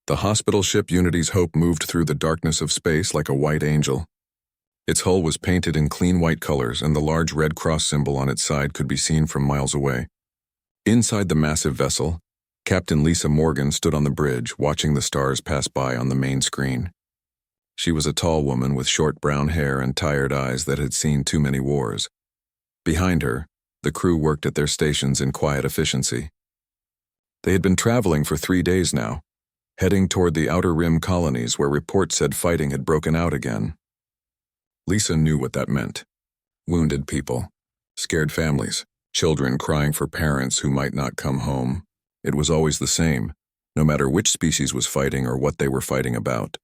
The hospital ship Unity's Hope moved through the darkness of space like a white angel. Its hull was painted in clean white colors, and the large red cross symbol on its side could be seen from miles away. Inside the massive vessel, Captain Lisa Morgan stood on the bridge, watching the stars pass by on the main screen. She was a tall woman with short brown hair and tired eyes that had seen too many wars. Behind her, the crew worked at their stations in quiet efficiency. They had been traveling for 3 days now, heading toward the Outer Rim colonies where reports said fighting had broken out again. Lisa knew what that meant. Wounded people, scared families, children crying for parents who might not come home. It was always the same, no matter which species was fighting or what they were fighting about.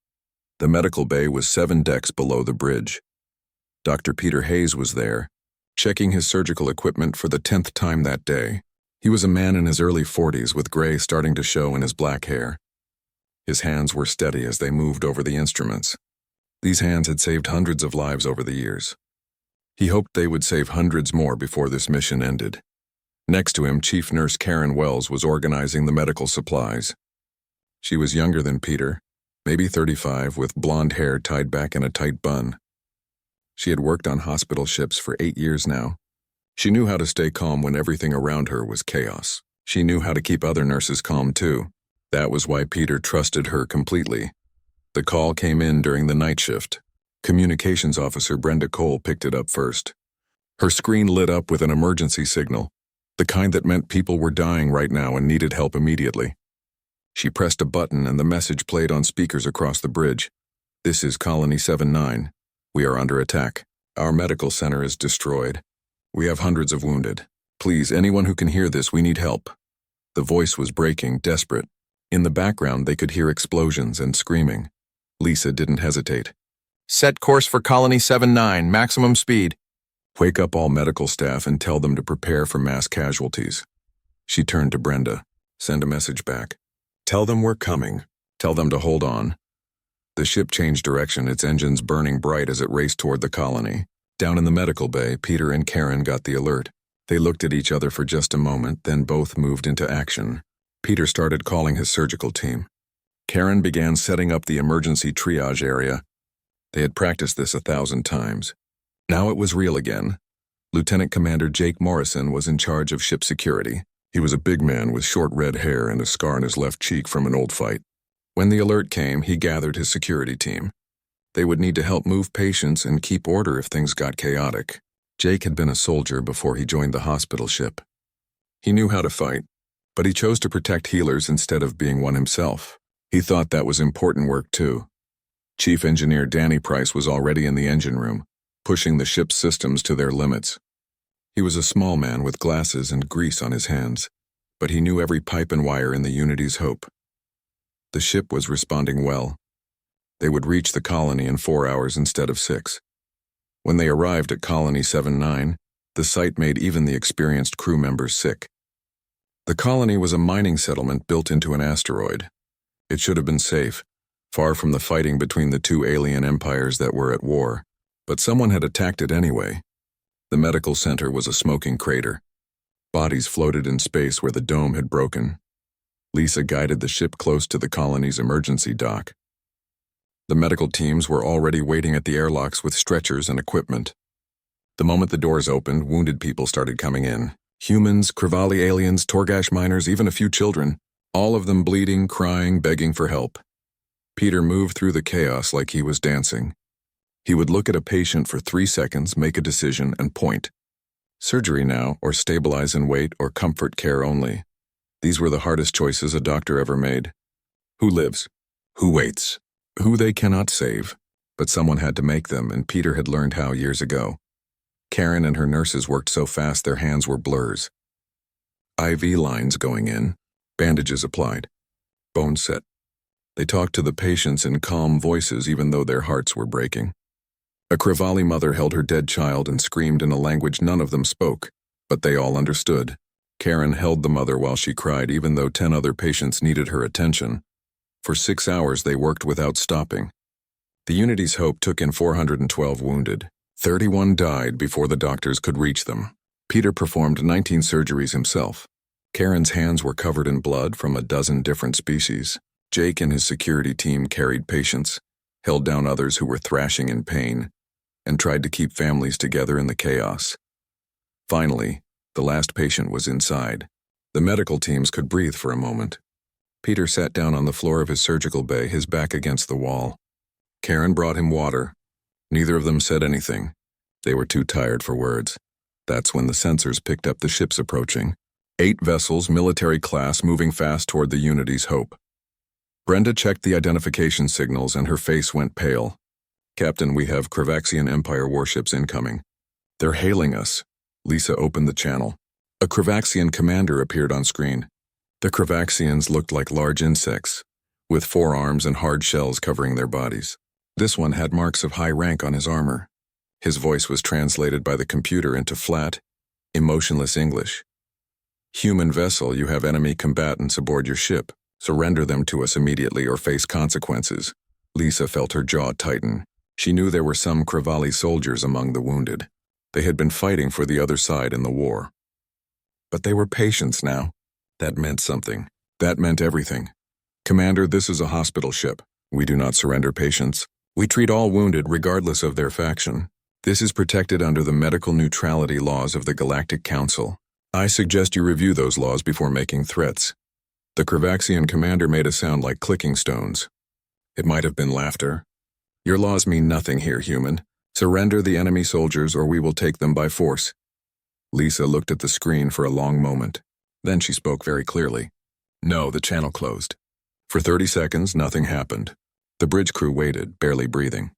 The medical bay was 7 decks below the bridge. Dr. Peter Hayes was there, checking his surgical equipment for the 10th time that day. He was a man in his early 40s with gray starting to show in his black hair. His hands were steady as they moved over the instruments. These hands had saved hundreds of lives over the years. He hoped they would save hundreds more before this mission ended. Next to him, Chief Nurse Karen Wells was organizing the medical supplies. She was younger than Peter, maybe 35, with blonde hair tied back in a tight bun. She had worked on hospital ships for 8 years now. She knew how to stay calm when everything around her was chaos. She knew how to keep other nurses calm too. That was why Peter trusted her completely. The call came in during the night shift. Communications Officer Brenda Cole picked it up first. Her screen lit up with an emergency signal, the kind that meant people were dying right now and needed help immediately. She pressed a button and the message played on speakers across the bridge. "This is Colony 79. We are under attack. Our medical center is destroyed. We have hundreds of wounded. Please, anyone who can hear this, we need help." The voice was breaking, desperate. In the background, they could hear explosions and screaming. Lisa didn't hesitate. "Set course for Colony 79, maximum speed. Wake up all medical staff and tell them to prepare for mass casualties." She turned to Brenda. "Send a message back. Tell them we're coming. Tell them to hold on." The ship changed direction, its engines burning bright as it raced toward the colony. Down in the medical bay, Peter and Karen got the alert. They looked at each other for just a moment, then both moved into action. Peter started calling his surgical team. Karen began setting up the emergency triage area. They had practiced this 1,000 times. Now it was real again. Lieutenant Commander Jake Morrison was in charge of ship security. He was a big man with short red hair and a scar on his left cheek from an old fight. When the alert came, he gathered his security team. They would need to help move patients and keep order if things got chaotic. Jake had been a soldier before he joined the hospital ship. He knew how to fight, but he chose to protect healers instead of being one himself. He thought that was important work too. Chief Engineer Danny Price was already in the engine room, pushing the ship's systems to their limits. He was a small man with glasses and grease on his hands, but he knew every pipe and wire in the Unity's Hope. The ship was responding well. They would reach the colony in 4 hours instead of 6. When they arrived at Colony 79, the sight made even the experienced crew members sick. The colony was a mining settlement built into an asteroid. It should have been safe, far from the fighting between the 2 alien empires that were at war, but someone had attacked it anyway. The medical center was a smoking crater. Bodies floated in space where the dome had broken. Lisa guided the ship close to the colony's emergency dock. The medical teams were already waiting at the airlocks with stretchers and equipment. The moment the doors opened, wounded people started coming in. Humans, Krivali aliens, Torgash miners, even a few children. All of them bleeding, crying, begging for help. Peter moved through the chaos like he was dancing. He would look at a patient for 3 seconds, make a decision, and point. Surgery now, or stabilize and wait, or comfort care only. These were the hardest choices a doctor ever made. Who lives? Who waits? Who they cannot save. But someone had to make them, and Peter had learned how years ago. Karen and her nurses worked so fast their hands were blurs. IV lines going in. Bandages applied. Bones set. They talked to the patients in calm voices even though their hearts were breaking. A Krivali mother held her dead child and screamed in a language none of them spoke, but they all understood. Karen held the mother while she cried even though 10 other patients needed her attention. For 6 hours they worked without stopping. The Unity's Hope took in 412 wounded. 31 died before the doctors could reach them. Peter performed 19 surgeries himself. Karen's hands were covered in blood from a dozen different species. Jake and his security team carried patients, held down others who were thrashing in pain, and tried to keep families together in the chaos. Finally, the last patient was inside. The medical teams could breathe for a moment. Peter sat down on the floor of his surgical bay, his back against the wall. Karen brought him water. Neither of them said anything. They were too tired for words. That's when the sensors picked up the ships approaching. 8 vessels, military class, moving fast toward the Unity's Hope. Brenda checked the identification signals and her face went pale. "Captain, we have Kravaxian Empire warships incoming. They're hailing us." Lisa opened the channel. A Kravaxian commander appeared on screen. The Kravaxians looked like large insects, with 4 arms and hard shells covering their bodies. This one had marks of high rank on his armor. His voice was translated by the computer into flat, emotionless English. "Human vessel, you have enemy combatants aboard your ship. Surrender them to us immediately or face consequences." Lisa felt her jaw tighten. She knew there were some Kravali soldiers among the wounded. They had been fighting for the other side in the war. But they were patients now. That meant something. That meant everything. "Commander, this is a hospital ship. We do not surrender patients. We treat all wounded regardless of their faction. This is protected under the medical neutrality laws of the Galactic Council. I suggest you review those laws before making threats." The Kravaxian commander made a sound like clicking stones. It might have been laughter. "Your laws mean nothing here, human. Surrender the enemy soldiers or we will take them by force." Lisa looked at the screen for a long moment. Then she spoke very clearly. "No," the channel closed. For 30 seconds, nothing happened. The bridge crew waited, barely breathing.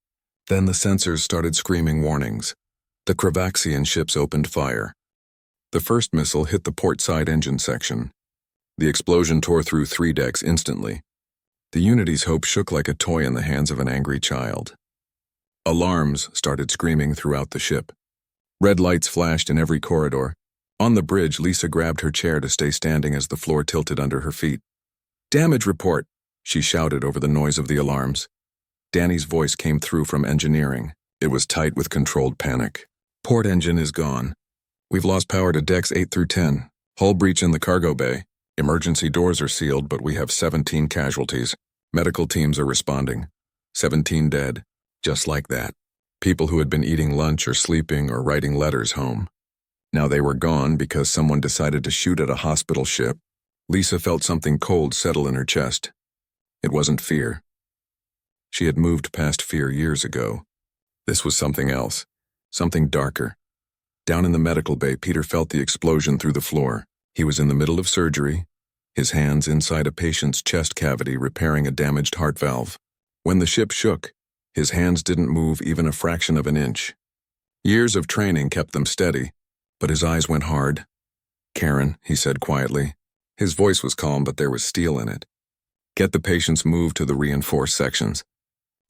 Then the sensors started screaming warnings. The Kravaxian ships opened fire. The first missile hit the port side engine section. The explosion tore through 3 decks instantly. The Unity's Hope shook like a toy in the hands of an angry child. Alarms started screaming throughout the ship. Red lights flashed in every corridor. On the bridge, Lisa grabbed her chair to stay standing as the floor tilted under her feet. "Damage report," she shouted over the noise of the alarms. Danny's voice came through from engineering. It was tight with controlled panic. "Port engine is gone. We've lost power to decks 8 through 10. Hull breach in the cargo bay. Emergency doors are sealed, but we have 17 casualties. Medical teams are responding. 17 dead. Just like that. People who had been eating lunch or sleeping or writing letters home. Now they were gone because someone decided to shoot at a hospital ship." Lisa felt something cold settle in her chest. It wasn't fear. She had moved past fear years ago. This was something else. Something darker. Down in the medical bay, Peter felt the explosion through the floor. He was in the middle of surgery, his hands inside a patient's chest cavity repairing a damaged heart valve. When the ship shook, his hands didn't move even a fraction of an inch. Years of training kept them steady, but his eyes went hard. "Karen," he said quietly. His voice was calm, but there was steel in it. "Get the patients moved to the reinforced sections.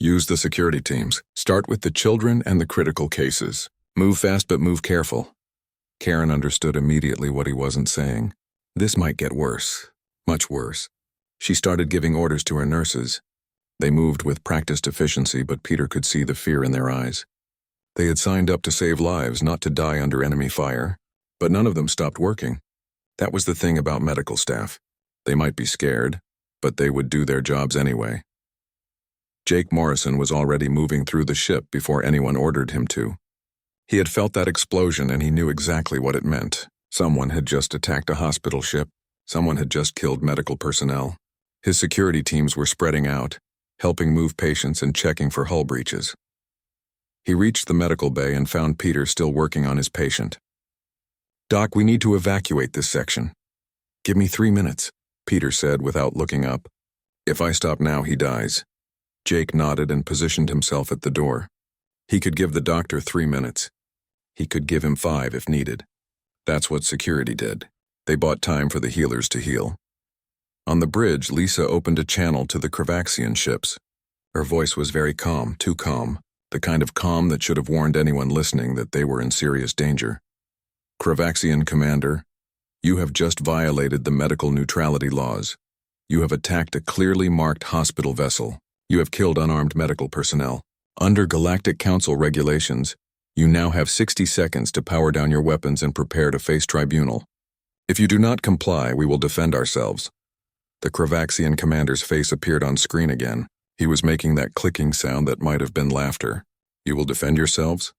Use the security teams. Start with the children and the critical cases. Move fast, but move careful." Karen understood immediately what he wasn't saying. This might get worse. Much worse. She started giving orders to her nurses. They moved with practiced efficiency, but Peter could see the fear in their eyes. They had signed up to save lives, not to die under enemy fire. But none of them stopped working. That was the thing about medical staff. They might be scared, but they would do their jobs anyway. Jake Morrison was already moving through the ship before anyone ordered him to. He had felt that explosion and he knew exactly what it meant. Someone had just attacked a hospital ship. Someone had just killed medical personnel. His security teams were spreading out, helping move patients and checking for hull breaches. He reached the medical bay and found Peter still working on his patient. "Doc, we need to evacuate this section." "Give me 3 minutes," Peter said without looking up. "If I stop now, he dies." Jake nodded and positioned himself at the door. He could give the doctor 3 minutes. He could give him 5 if needed. That's what security did. They bought time for the healers to heal. On the bridge, Lisa opened a channel to the Kravaxian ships. Her voice was very calm, too calm, the kind of calm that should have warned anyone listening that they were in serious danger. "Kravaxian Commander, you have just violated the medical neutrality laws. You have attacked a clearly marked hospital vessel. You have killed unarmed medical personnel. Under Galactic Council regulations, you now have 60 seconds to power down your weapons and prepare to face tribunal. If you do not comply, we will defend ourselves." The Kravaxian commander's face appeared on screen again. He was making that clicking sound that might have been laughter. You will defend yourselves?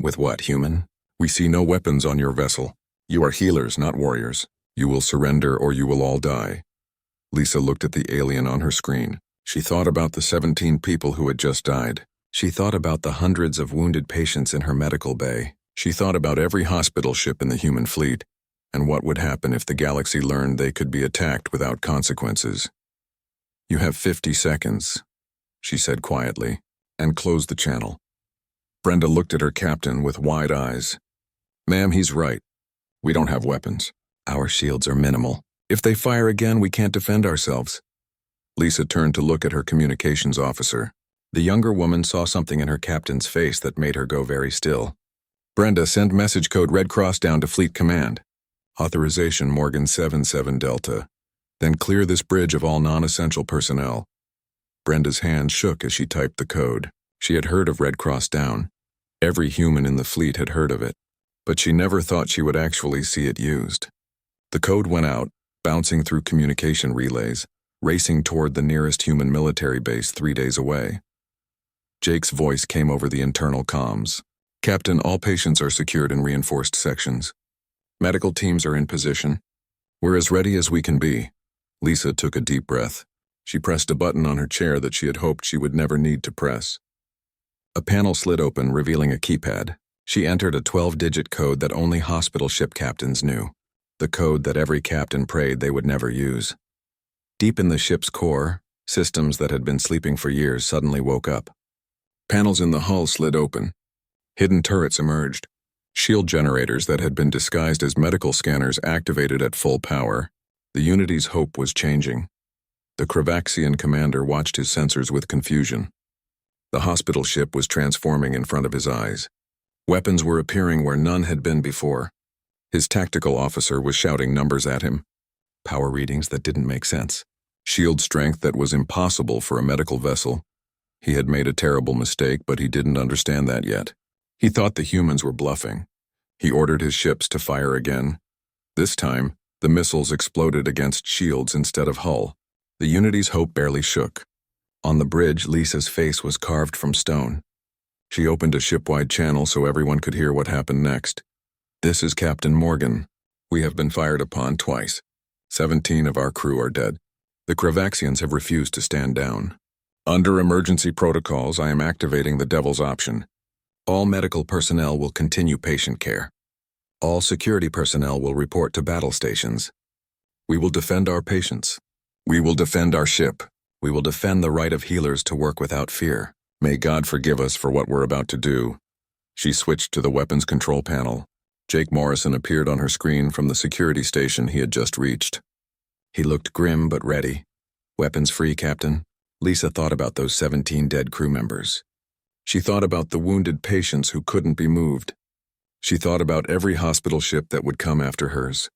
With what, human? We see no weapons on your vessel. You are healers, not warriors. You will surrender or you will all die. Lisa looked at the alien on her screen. She thought about the 17 people who had just died. She thought about the hundreds of wounded patients in her medical bay. She thought about every hospital ship in the human fleet, and what would happen if the galaxy learned they could be attacked without consequences. You have 50 seconds, she said quietly, and closed the channel. Brenda looked at her captain with wide eyes. Ma'am, he's right. We don't have weapons. Our shields are minimal. If they fire again, we can't defend ourselves. Lisa turned to look at her communications officer. The younger woman saw something in her captain's face that made her go very still. Brenda, send message code Red Cross down to Fleet Command. Authorization Morgan 77 Delta. Then clear this bridge of all non-essential personnel. Brenda's hands shook as she typed the code. She had heard of Red Cross Down. Every human in the fleet had heard of it, but she never thought she would actually see it used. The code went out, bouncing through communication relays, racing toward the nearest human military base 3 days away. Jake's voice came over the internal comms. Captain, all patients are secured in reinforced sections. Medical teams are in position. We're as ready as we can be. Lisa took a deep breath. She pressed a button on her chair that she had hoped she would never need to press. A panel slid open, revealing a keypad. She entered a 12-digit code that only hospital ship captains knew. The code that every captain prayed they would never use. Deep in the ship's core, systems that had been sleeping for years suddenly woke up. Panels in the hull slid open. Hidden turrets emerged. Shield generators that had been disguised as medical scanners activated at full power. The Unity's hope was changing. The Kravaxian commander watched his sensors with confusion. The hospital ship was transforming in front of his eyes. Weapons were appearing where none had been before. His tactical officer was shouting numbers at him. Power readings that didn't make sense. Shield strength that was impossible for a medical vessel. He had made a terrible mistake, but he didn't understand that yet. He thought the humans were bluffing. He ordered his ships to fire again. This time, the missiles exploded against shields instead of hull. The Unity's hope barely shook. On the bridge, Lisa's face was carved from stone. She opened a ship-wide channel so everyone could hear what happened next. This is Captain Morgan. We have been fired upon twice. 17 of our crew are dead. The Kravaxians have refused to stand down. Under emergency protocols, I am activating the Devil's option. All medical personnel will continue patient care. All security personnel will report to battle stations. We will defend our patients. We will defend our ship. We will defend the right of healers to work without fear. May God forgive us for what we're about to do. She switched to the weapons control panel. Jake Morrison appeared on her screen from the security station he had just reached. He looked grim but ready. Weapons free, Captain. Lisa thought about those 17 dead crew members. She thought about the wounded patients who couldn't be moved. She thought about every hospital ship that would come after hers.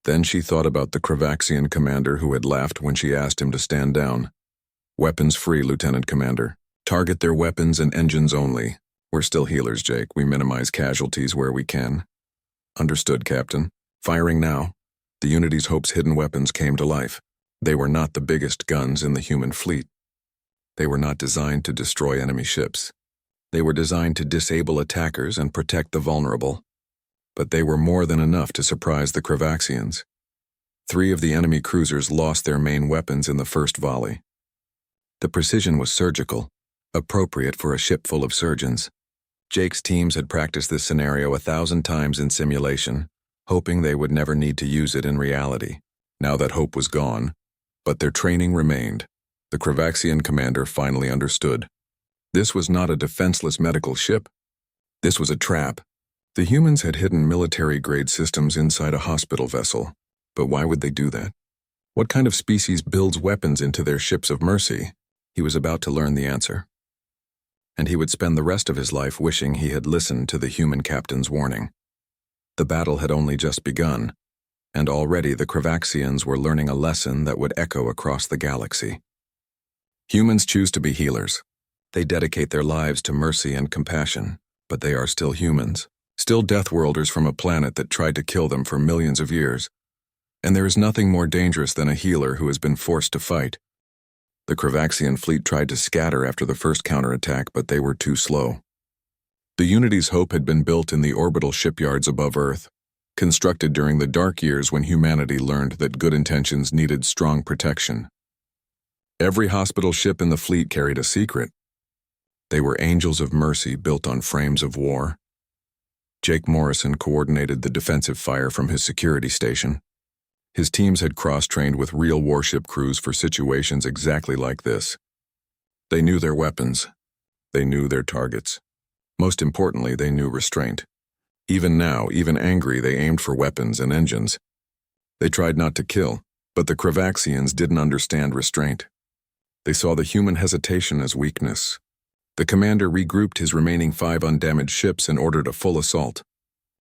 Then she thought about the Kravaxian commander who had laughed when she asked him to stand down. Weapons free, Lieutenant Commander. Target their weapons and engines only. We're still healers, Jake. We minimize casualties where we can. Understood, Captain. Firing now. The Unity's Hope's hidden weapons came to life. They were not the biggest guns in the human fleet. They were not designed to destroy enemy ships. They were designed to disable attackers and protect the vulnerable. But they were more than enough to surprise the Kravaxians. 3 of the enemy cruisers lost their main weapons in the first volley. The precision was surgical, appropriate for a ship full of surgeons. Jake's teams had practiced this scenario 1,000 times in simulation, hoping they would never need to use it in reality. Now that hope was gone, but their training remained. The Kravaxian commander finally understood. This was not a defenseless medical ship. This was a trap. The humans had hidden military-grade systems inside a hospital vessel, but why would they do that? What kind of species builds weapons into their ships of mercy? He was about to learn the answer. And he would spend the rest of his life wishing he had listened to the human captain's warning. The battle had only just begun, and already the Kravaxians were learning a lesson that would echo across the galaxy. Humans choose to be healers. They dedicate their lives to mercy and compassion, but they are still humans, still Deathworlders from a planet that tried to kill them for millions of years. And there is nothing more dangerous than a healer who has been forced to fight. The Cravaxian fleet tried to scatter after the first counterattack, but they were too slow. The Unity's hope had been built in the orbital shipyards above Earth, constructed during the dark years when humanity learned that good intentions needed strong protection. Every hospital ship in the fleet carried a secret. They were angels of mercy built on frames of war. Jake Morrison coordinated the defensive fire from his security station. His teams had cross-trained with real warship crews for situations exactly like this. They knew their weapons. They knew their targets. Most importantly, they knew restraint. Even now, even angry, they aimed for weapons and engines. They tried not to kill, but the Cravaxians didn't understand restraint. They saw the human hesitation as weakness. The commander regrouped his remaining 5 undamaged ships and ordered a full assault.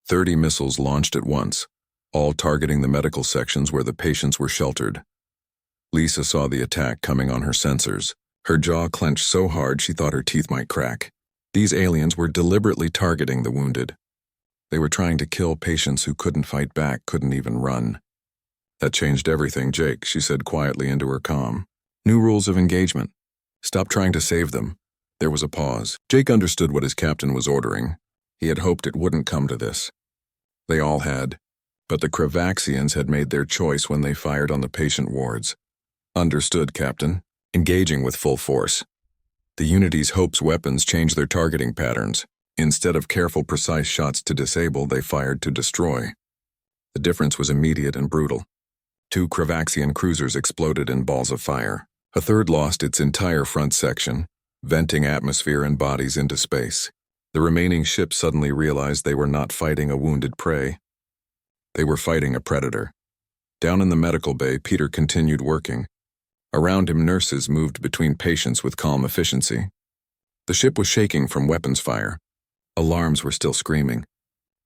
30 missiles launched at once, all targeting the medical sections where the patients were sheltered. Lisa saw the attack coming on her sensors. Her jaw clenched so hard she thought her teeth might crack. These aliens were deliberately targeting the wounded. They were trying to kill patients who couldn't fight back, couldn't even run. That changed everything, Jake, she said quietly into her comm. New rules of engagement. Stop trying to save them. There was a pause. Jake understood what his captain was ordering. He had hoped it wouldn't come to this. They all had. But the Cravaxians had made their choice when they fired on the patient wards. Understood, Captain. Engaging with full force. The Unity's Hope's weapons changed their targeting patterns. Instead of careful, precise shots to disable, they fired to destroy. The difference was immediate and brutal. 2 Cravaxian cruisers exploded in balls of fire. A third lost its entire front section, venting atmosphere and bodies into space. The remaining ships suddenly realized they were not fighting a wounded prey. They were fighting a predator. Down in the medical bay, Peter continued working. Around him, nurses moved between patients with calm efficiency. The ship was shaking from weapons fire. Alarms were still screaming.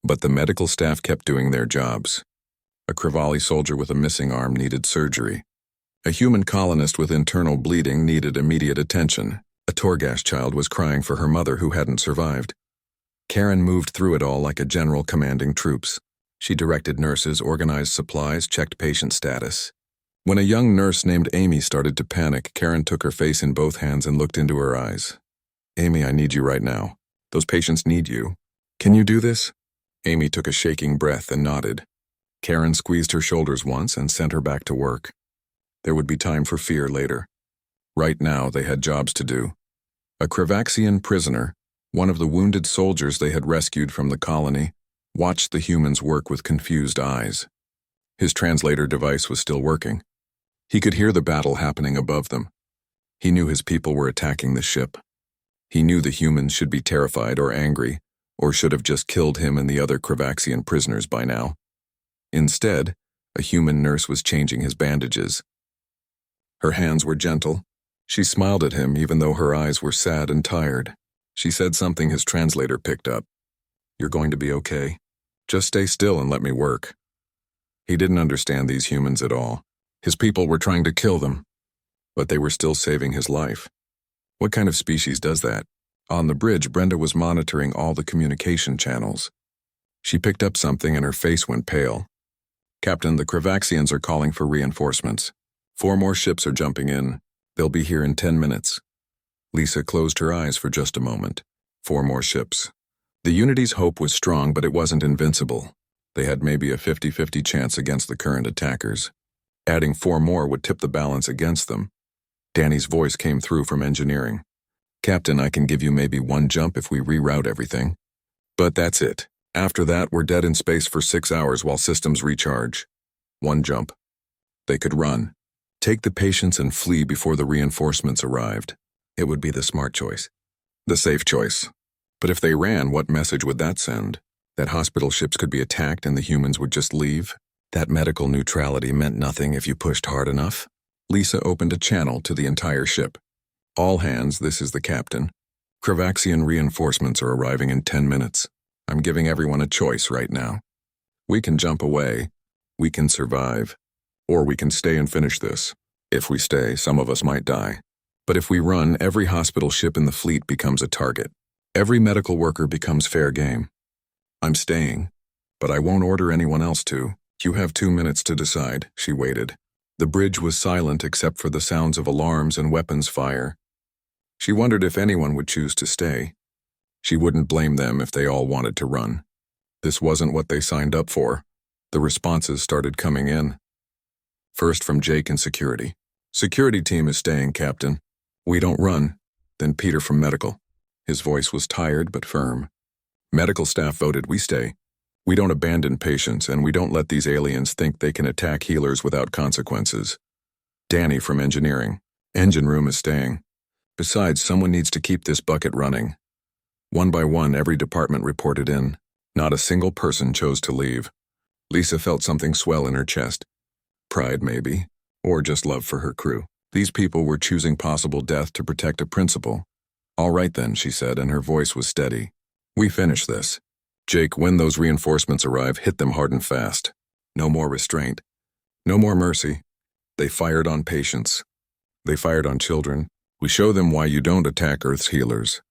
But the medical staff kept doing their jobs. A Crivali soldier with a missing arm needed surgery. A human colonist with internal bleeding needed immediate attention. A Torgash child was crying for her mother who hadn't survived. Karen moved through it all like a general commanding troops. She directed nurses, organized supplies, checked patient status. When a young nurse named Amy started to panic, Karen took her face in both hands and looked into her eyes. Amy, I need you right now. Those patients need you. Can you do this? Amy took a shaking breath and nodded. Karen squeezed her shoulders once and sent her back to work. There would be time for fear later. Right now, they had jobs to do. A Cravaxian prisoner, one of the wounded soldiers they had rescued from the colony, watched the humans work with confused eyes. His translator device was still working. He could hear the battle happening above them. He knew his people were attacking the ship. He knew the humans should be terrified or angry, or should have just killed him and the other Cravaxian prisoners by now. Instead, a human nurse was changing his bandages. Her hands were gentle. She smiled at him even though her eyes were sad and tired. She said something his translator picked up. You're going to be okay. Just stay still and let me work. He didn't understand these humans at all. His people were trying to kill them, but they were still saving his life. What kind of species does that? On the bridge, Brenda was monitoring all the communication channels. She picked up something and her face went pale. Captain, the Cravaxians are calling for reinforcements. 4 more ships are jumping in. They'll be here in 10 minutes. Lisa closed her eyes for just a moment. 4 more ships. The Unity's hope was strong, but it wasn't invincible. They had maybe a 50-50 chance against the current attackers. Adding 4 more would tip the balance against them. Danny's voice came through from engineering. Captain, I can give you maybe 1 jump if we reroute everything. But that's it. After that, we're dead in space for 6 hours while systems recharge. 1 jump. They could run. Take the patients and flee before the reinforcements arrived. It would be the smart choice. The safe choice. But if they ran, what message would that send? That hospital ships could be attacked and the humans would just leave? That medical neutrality meant nothing if you pushed hard enough? Lisa opened a channel to the entire ship. All hands, this is the captain. Cravaxian reinforcements are arriving in 10 minutes. I'm giving everyone a choice right now. We can jump away. We can survive. Or we can stay and finish this. If we stay, some of us might die. But if we run, every hospital ship in the fleet becomes a target. Every medical worker becomes fair game. I'm staying, but I won't order anyone else to. You have 2 minutes to decide, she waited. The bridge was silent except for the sounds of alarms and weapons fire. She wondered if anyone would choose to stay. She wouldn't blame them if they all wanted to run. This wasn't what they signed up for. The responses started coming in. First from Jake in security. Security team is staying, Captain. We don't run. Then Peter from medical. His voice was tired but firm. Medical staff voted we stay. We don't abandon patients, and we don't let these aliens think they can attack healers without consequences. Danny from engineering. Engine room is staying. Besides, someone needs to keep this bucket running. One by one, every department reported in. Not a single person chose to leave. Lisa felt something swell in her chest. Pride, maybe, or just love for her crew. These people were choosing possible death to protect a principle. All right then, she said, and her voice was steady. We finish this. Jake, when those reinforcements arrive, hit them hard and fast. No more restraint. No more mercy. They fired on patients. They fired on children. We show them why you don't attack Earth's healers.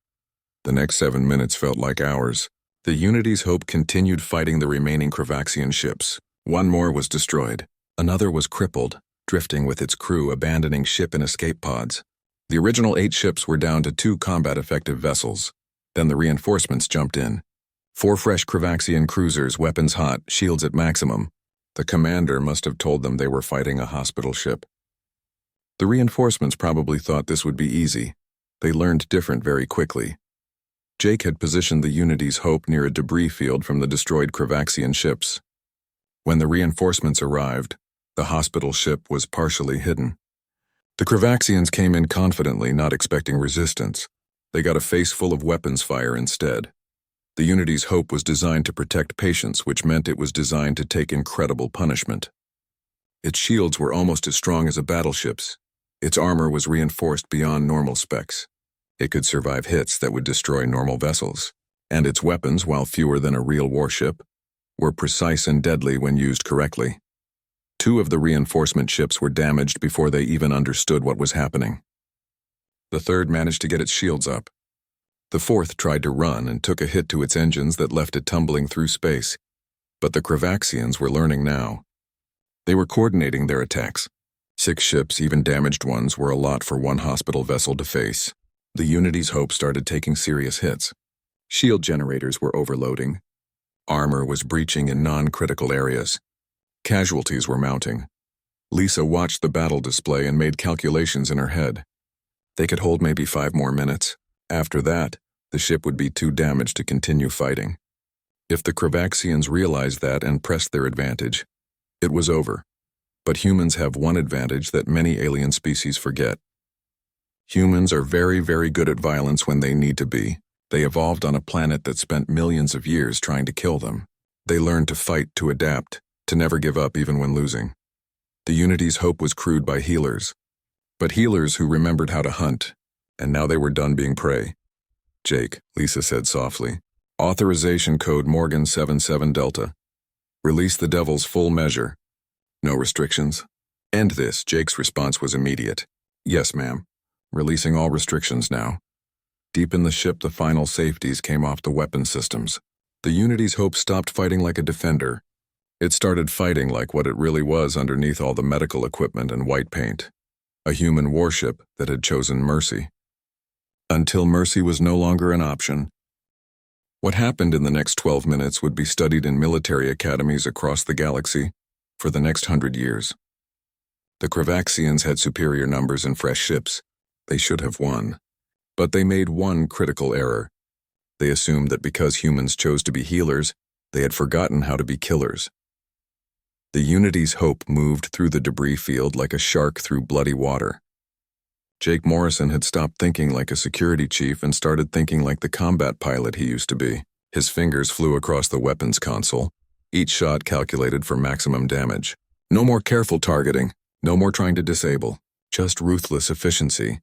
The next 7 minutes felt like hours. The Unity's Hope continued fighting the remaining Kravaxian ships. One more was destroyed. Another was crippled, drifting with its crew, abandoning ship and escape pods. The original 8 ships were down to 2 combat-effective vessels. Then the reinforcements jumped in. 4 fresh Kravaxian cruisers, weapons hot, shields at maximum. The commander must have told them they were fighting a hospital ship. The reinforcements probably thought this would be easy. They learned different very quickly. Jake had positioned the Unity's Hope near a debris field from the destroyed Kravaxian ships. When the reinforcements arrived, the hospital ship was partially hidden. The Kravaxians came in confidently, not expecting resistance. They got a face full of weapons fire instead. The Unity's Hope was designed to protect patients, which meant it was designed to take incredible punishment. Its shields were almost as strong as a battleship's. Its armor was reinforced beyond normal specs. It could survive hits that would destroy normal vessels. And its weapons, while fewer than a real warship, were precise and deadly when used correctly. 2 of the reinforcement ships were damaged before they even understood what was happening. The 3rd managed to get its shields up. The 4th tried to run and took a hit to its engines that left it tumbling through space. But the Kravaxians were learning now. They were coordinating their attacks. 6 ships, even damaged ones, were a lot for one hospital vessel to face. The Unity's Hope started taking serious hits. Shield generators were overloading. Armor was breaching in non-critical areas. Casualties were mounting. Lisa watched the battle display and made calculations in her head. They could hold maybe 5 more minutes. After that, the ship would be too damaged to continue fighting. If the Kravaxians realized that and pressed their advantage, it was over. But humans have one advantage that many alien species forget. Humans are very, very good at violence when they need to be. They evolved on a planet that spent millions of years trying to kill them. They learned to fight, to adapt, to never give up even when losing. The Unity's Hope was crewed by healers. But healers who remembered how to hunt, and now they were done being prey. Jake, Lisa said softly. Authorization code Morgan 77 Delta. Release the Devil's full measure. No restrictions. End this. Jake's response was immediate. Yes, ma'am. Releasing all restrictions now. Deep in the ship, the final safeties came off the weapon systems. The Unity's Hope stopped fighting like a defender. It started fighting like what it really was underneath all the medical equipment and white paint. A human warship that had chosen mercy. Until mercy was no longer an option. What happened in the next 12 minutes would be studied in military academies across the galaxy for the next 100 years. The Kravaxians had superior numbers and fresh ships. They should have won. But they made one critical error. They assumed that because humans chose to be healers, they had forgotten how to be killers. The Unity's Hope moved through the debris field like a shark through bloody water. Jake Morrison had stopped thinking like a security chief and started thinking like the combat pilot he used to be. His fingers flew across the weapons console, each shot calculated for maximum damage. No more careful targeting, no more trying to disable, just ruthless efficiency.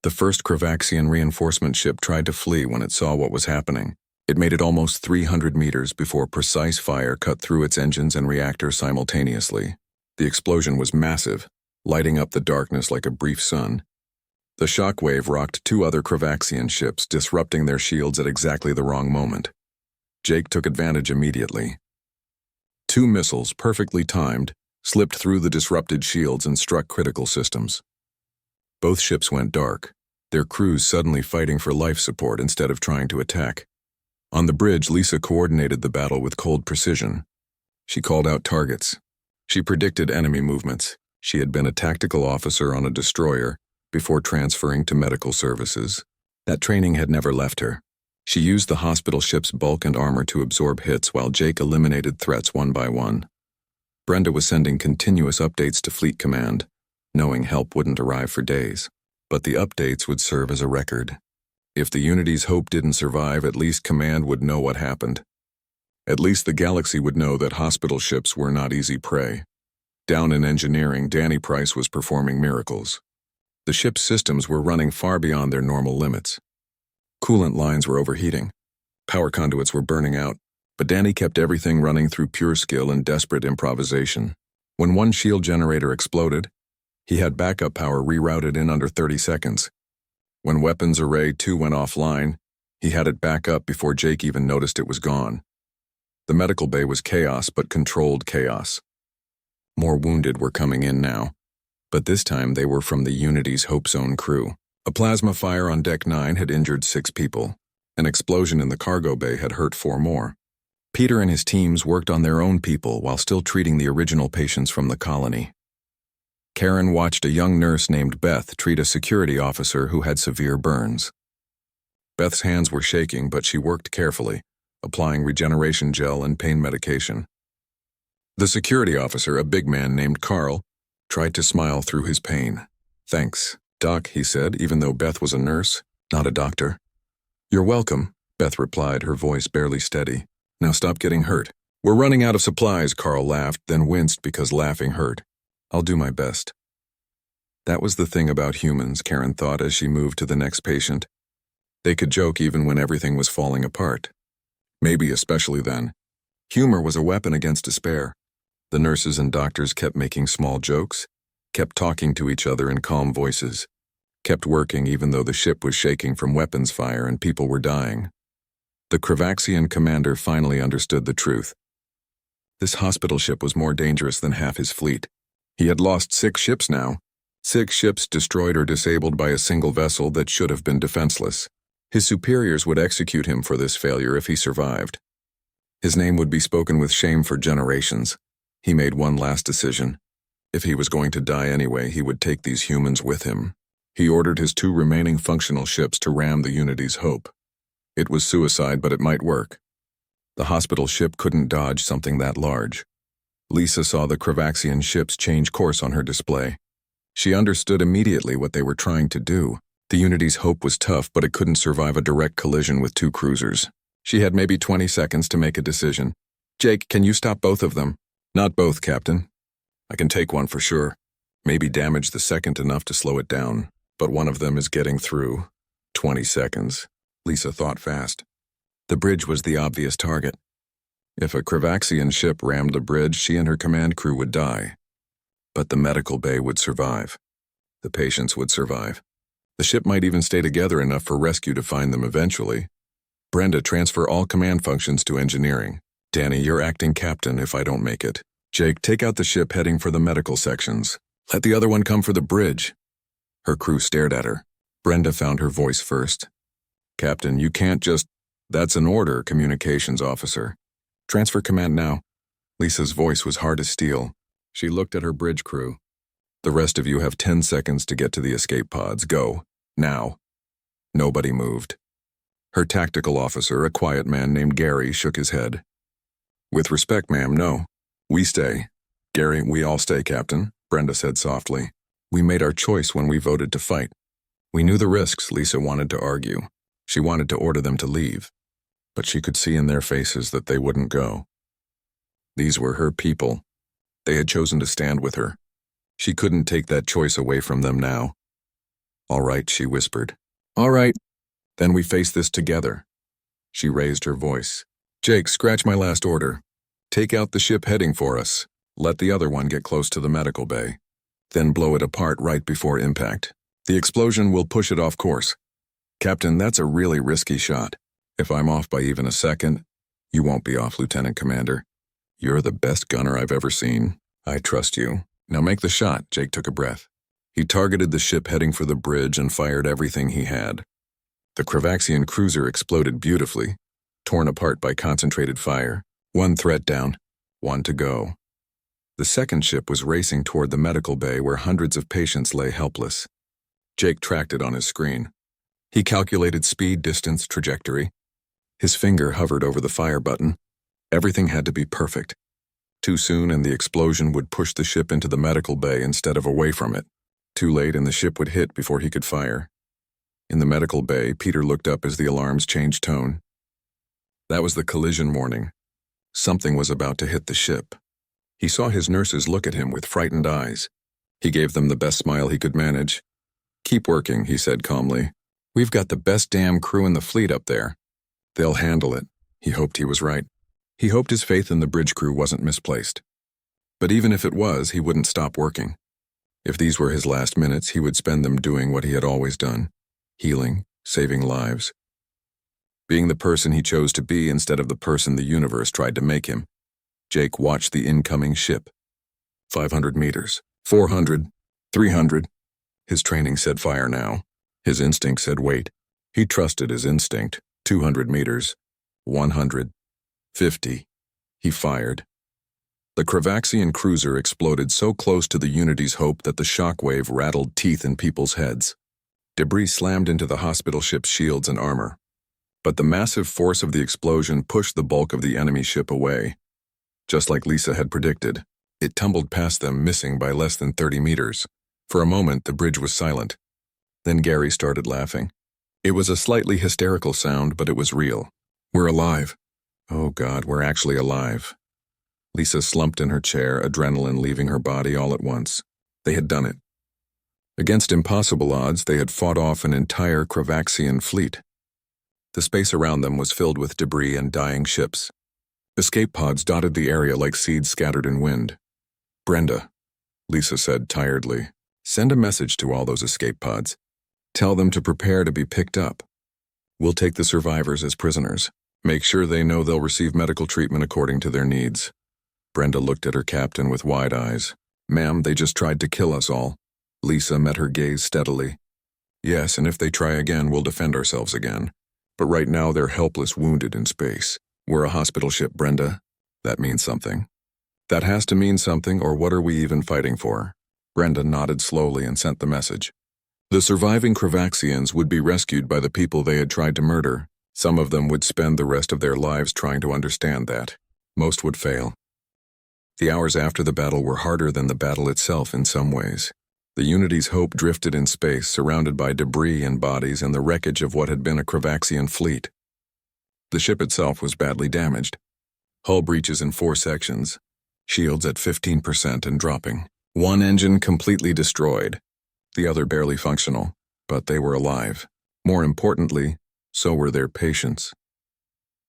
The first Kravaxian reinforcement ship tried to flee when it saw what was happening. It made it almost 300 meters before precise fire cut through its engines and reactor simultaneously. The explosion was massive, lighting up the darkness like a brief sun. The shockwave rocked 2 other Kravaxian ships, disrupting their shields at exactly the wrong moment. Jake took advantage immediately. Two missiles, perfectly timed, slipped through the disrupted shields and struck critical systems. Both ships went dark, their crews suddenly fighting for life support instead of trying to attack. On the bridge, Lisa coordinated the battle with cold precision. She called out targets. She predicted enemy movements. She had been a tactical officer on a destroyer before transferring to medical services. That training had never left her. She used the hospital ship's bulk and armor to absorb hits while Jake eliminated threats one by one. Brenda was sending continuous updates to Fleet Command, knowing help wouldn't arrive for days. But the updates would serve as a record. If the Unity's Hope didn't survive, at least Command would know what happened. At least the galaxy would know that hospital ships were not easy prey. Down in engineering, Danny Price was performing miracles. The ship's systems were running far beyond their normal limits. Coolant lines were overheating. Power conduits were burning out, but Danny kept everything running through pure skill and desperate improvisation. When one shield generator exploded, he had backup power rerouted in under 30 seconds. When Weapons Array 2 went offline, he had it back up before Jake even noticed it was gone. The medical bay was chaos, but controlled chaos. More wounded were coming in now, but this time they were from the Unity's Hope Zone crew. A plasma fire on Deck 9 had injured 6 people. An explosion in the cargo bay had hurt 4 more. Peter and his teams worked on their own people while still treating the original patients from the colony. Karen watched a young nurse named Beth treat a security officer who had severe burns. Beth's hands were shaking, but she worked carefully, applying regeneration gel and pain medication. The security officer, a big man named Carl, tried to smile through his pain. "Thanks, Doc," he said, even though Beth was a nurse, not a doctor. "You're welcome," Beth replied, her voice barely steady. "Now stop getting hurt." "We're running out of supplies," Carl laughed, then winced because laughing hurt. "I'll do my best." That was the thing about humans, Karen thought as she moved to the next patient. They could joke even when everything was falling apart. Maybe especially then. Humor was a weapon against despair. The nurses and doctors kept making small jokes, kept talking to each other in calm voices, kept working even though the ship was shaking from weapons fire and people were dying. The Kravaxian commander finally understood the truth. This hospital ship was more dangerous than half his fleet. He had lost 6 ships now. 6 ships destroyed or disabled by a single vessel that should have been defenseless. His superiors would execute him for this failure if he survived. His name would be spoken with shame for generations. He made one last decision. If he was going to die anyway, he would take these humans with him. He ordered his 2 remaining functional ships to ram the Unity's Hope. It was suicide, but it might work. The hospital ship couldn't dodge something that large. Lisa saw the Kravaxian ships change course on her display. She understood immediately what they were trying to do. The Unity's Hope was tough, but it couldn't survive a direct collision with 2 cruisers. She had maybe 20 seconds to make a decision. "Jake, can you stop both of them?" "Not both, Captain. I can take one for sure. Maybe damage the second enough to slow it down, but one of them is getting through." 20 seconds. Lisa thought fast. The bridge was the obvious target. If a Kravaxian ship rammed the bridge, she and her command crew would die. But the medical bay would survive. The patients would survive. The ship might even stay together enough for rescue to find them eventually. "Brenda, transfer all command functions to engineering. Danny, you're acting captain if I don't make it. Jake, take out the ship heading for the medical sections. Let the other one come for the bridge." Her crew stared at her. Brenda found her voice first. "Captain, you can't just—" "That's an order, communications officer. Transfer command now." Lisa's voice was hard as steel. She looked at her bridge crew. "The rest of you have 10 seconds to get to the escape pods. Go. Now." Nobody moved. Her tactical officer, a quiet man named Gary, shook his head. "With respect, ma'am, no. We stay." "Gary, we all stay, Captain," Brenda said softly. "We made our choice when we voted to fight." "We knew the risks," Lisa wanted to argue. She wanted to order them to leave. But she could see in their faces that they wouldn't go. These were her people. They had chosen to stand with her. She couldn't take that choice away from them now. "All right," she whispered. "All right. Then we face this together." She raised her voice. "Jake, scratch my last order. Take out the ship heading for us. Let the other one get close to the medical bay. Then blow it apart right before impact. The explosion will push it off course. Captain, that's a really risky shot. If I'm off by even a second, you won't be off, Lieutenant Commander. You're the best gunner I've ever seen. I trust you. Now make the shot." Jake took a breath. He targeted the ship heading for the bridge and fired everything he had. The Kravaxian cruiser exploded beautifully, torn apart by concentrated fire. One threat down, one to go. The second ship was racing toward the medical bay where hundreds of patients lay helpless. Jake tracked it on his screen. He calculated speed, distance, trajectory. His finger hovered over the fire button. Everything had to be perfect. Too soon and the explosion would push the ship into the medical bay instead of away from it. Too late and the ship would hit before he could fire. In the medical bay, Peter looked up as the alarms changed tone. That was the collision warning. Something was about to hit the ship. He saw his nurses look at him with frightened eyes. He gave them the best smile he could manage. "Keep working," he said calmly. "We've got the best damn crew in the fleet up there. They'll handle it." He hoped he was right. He hoped his faith in the bridge crew wasn't misplaced. But even if it was, he wouldn't stop working. If these were his last minutes, he would spend them doing what he had always done: healing, saving lives. Being the person he chose to be instead of the person the universe tried to make him. Jake watched the incoming ship. 500 meters, 400, 300. His training said fire now. His instinct said wait. He trusted his instinct. 200 meters, 100, 50. He fired. The Kravaxian cruiser exploded so close to the Unity's hope that the shockwave rattled teeth in people's heads. Debris slammed into the hospital ship's shields and armor. But the massive force of the explosion pushed the bulk of the enemy ship away. Just like Lisa had predicted, it tumbled past them, missing by less than 30 meters. For a moment, the bridge was silent. Then Gary started laughing. It was a slightly hysterical sound, but it was real. "We're alive. Oh God, we're actually alive." Lisa slumped in her chair, adrenaline leaving her body all at once. They had done it. Against impossible odds, they had fought off an entire Kravaxian fleet. The space around them was filled with debris and dying ships. Escape pods dotted the area like seeds scattered in wind. "Brenda," Lisa said tiredly, "send a message to all those escape pods. Tell them to prepare to be picked up. We'll take the survivors as prisoners. Make sure they know they'll receive medical treatment according to their needs." Brenda looked at her captain with wide eyes. "Ma'am, they just tried to kill us all." Lisa met her gaze steadily. "Yes, and if they try again, we'll defend ourselves again. But right now they're helpless, wounded in space. We're a hospital ship, Brenda. That means something." "That has to mean something, or what are we even fighting for?" Brenda nodded slowly and sent the message. The surviving Kravaxians would be rescued by the people they had tried to murder. Some of them would spend the rest of their lives trying to understand that. Most would fail. The hours after the battle were harder than the battle itself in some ways. The Unity's hope drifted in space, surrounded by debris and bodies and the wreckage of what had been a Kravaxian fleet. The ship itself was badly damaged. Hull breaches in 4 sections, shields at 15% and dropping. One engine completely destroyed, the other barely functional, but they were alive. More importantly, so were their patients.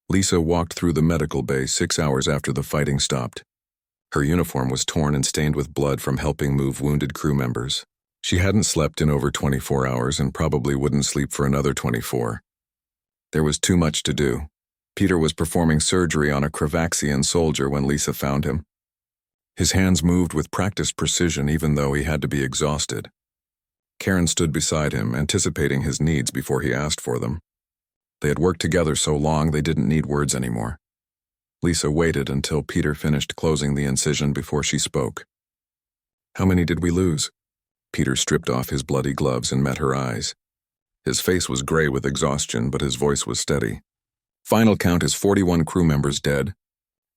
Lisa walked through the medical bay 6 hours after the fighting stopped. Her uniform was torn and stained with blood from helping move wounded crew members. She hadn't slept in over 24 hours and probably wouldn't sleep for another 24. There was too much to do. Peter was performing surgery on a Kravaxian soldier when Lisa found him. His hands moved with practiced precision even though he had to be exhausted. Karen stood beside him, anticipating his needs before he asked for them. They had worked together so long they didn't need words anymore. Lisa waited until Peter finished closing the incision before she spoke. "How many did we lose?" Peter stripped off his bloody gloves and met her eyes. His face was gray with exhaustion, but his voice was steady. "Final count is 41 crew members dead,